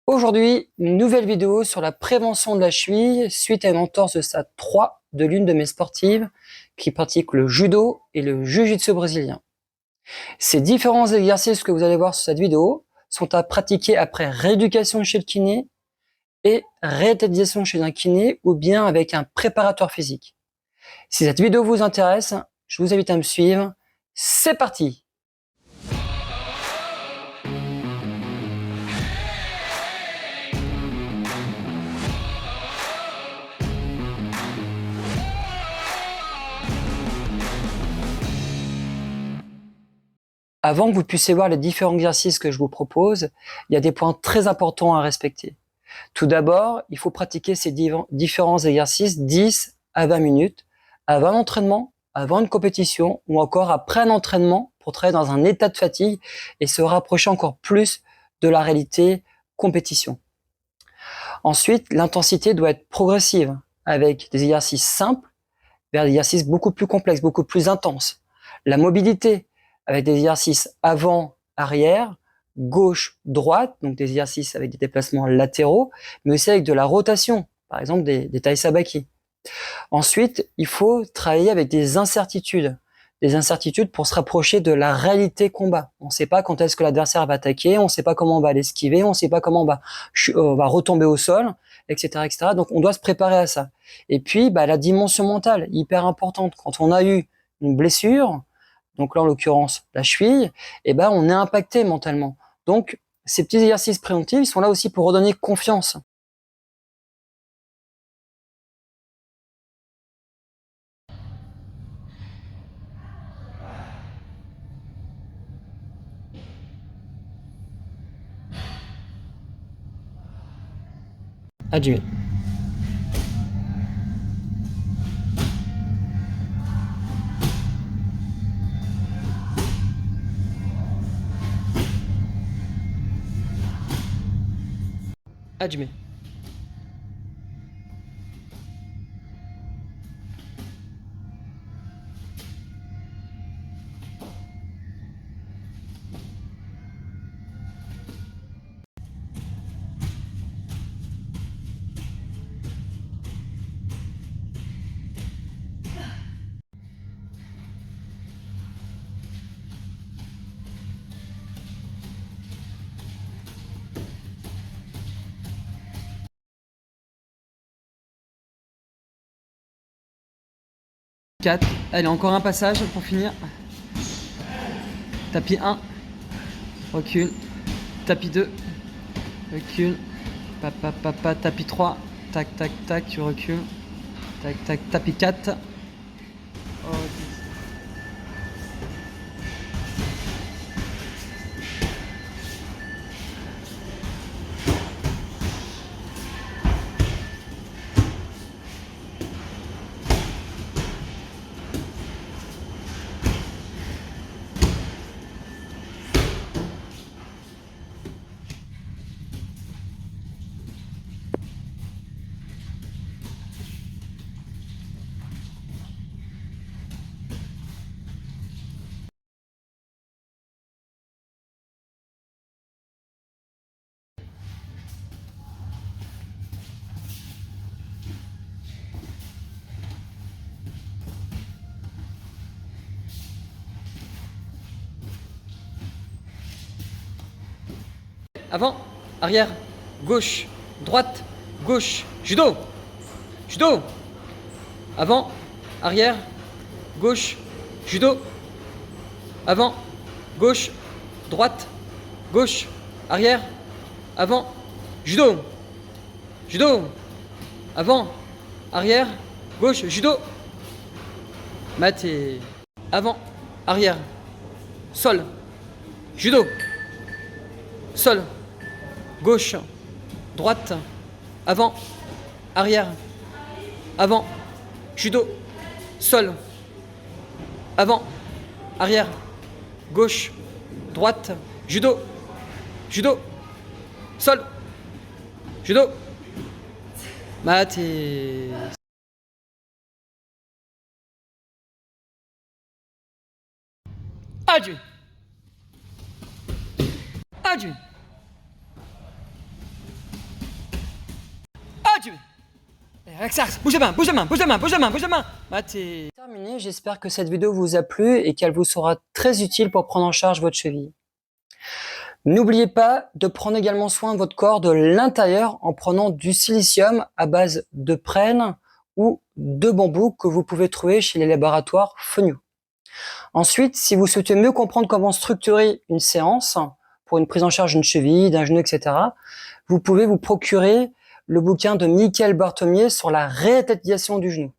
Aujourd'hui, une nouvelle vidéo sur la prévention de la cheville suite à une entorse de stade 3 de l'une de mes sportives qui pratique le judo et le jiu-jitsu brésilien. Ces différents exercices que vous allez voir sur cette vidéo sont à pratiquer après rééducation chez le kiné et rééducation chez un kiné ou bien avec un préparateur physique. Si cette vidéo vous intéresse, je vous invite à me suivre. C'est parti! Avant que vous puissiez voir les différents exercices que je vous propose, il y a des points très importants à respecter. Tout d'abord, il faut pratiquer ces différents exercices 10 à 20 minutes avant l'entraînement, avant une compétition ou encore après un entraînement pour travailler dans un état de fatigue et se rapprocher encore plus de la réalité compétition. Ensuite, l'intensité doit être progressive avec des exercices simples vers des exercices beaucoup plus complexes, beaucoup plus intenses. La mobilité avec des exercices avant-arrière, gauche-droite, donc des exercices avec des déplacements latéraux, mais aussi avec de la rotation, par exemple des taï sabaki. Ensuite, il faut travailler avec des incertitudes pour se rapprocher de la réalité combat. On ne sait pas quand est-ce que l'adversaire va attaquer, on ne sait pas comment on va l'esquiver, on ne sait pas comment on va retomber au sol, etc., etc. Donc, on doit se préparer à ça. Et puis, la dimension mentale, hyper importante. Quand on a eu une blessure, donc là, en l'occurrence, la cheville, on est impacté mentalement. Donc, ces petits exercices préventifs, ils sont là aussi pour redonner confiance. Adieu. Admet. Allez, encore un passage pour finir. Tapis 1, recule. Tapis 2, recule. Papa, tapis 3, tac, tac, tac, tu recules. Tac, tac, tapis 4. Oh, avant, arrière, gauche, droite, gauche, judo, judo, avant, arrière, gauche, judo, avant, gauche, droite, gauche, arrière, avant, judo, judo, avant, arrière, gauche, judo, mat et avant, arrière, sol, judo, sol, gauche, droite, avant, arrière, avant, judo, sol, avant, arrière, gauche, droite, judo, judo, sol, judo, mat et... Adieu. 二军 tu... Relax, bouge la main, bouge la main, bouge la main, bouge la main, bouge la main. C'est terminé, j'espère que cette vidéo vous a plu et qu'elle vous sera très utile pour prendre en charge votre cheville. N'oubliez pas de prendre également soin de votre corps de l'intérieur en prenant du silicium à base de prêne ou de bambou que vous pouvez trouver chez les laboratoires Fenio. Ensuite, si vous souhaitez mieux comprendre comment structurer une séance pour une prise en charge d'une cheville, d'un genou, etc., vous pouvez vous procurer le bouquin de Michael Barthomier sur la réathlétisation du genou.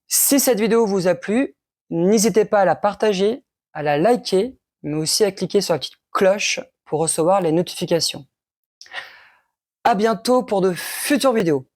Si cette vidéo vous a plu, n'hésitez pas à la partager, à la liker, mais aussi à cliquer sur la petite cloche pour recevoir les notifications. À bientôt pour de futures vidéos.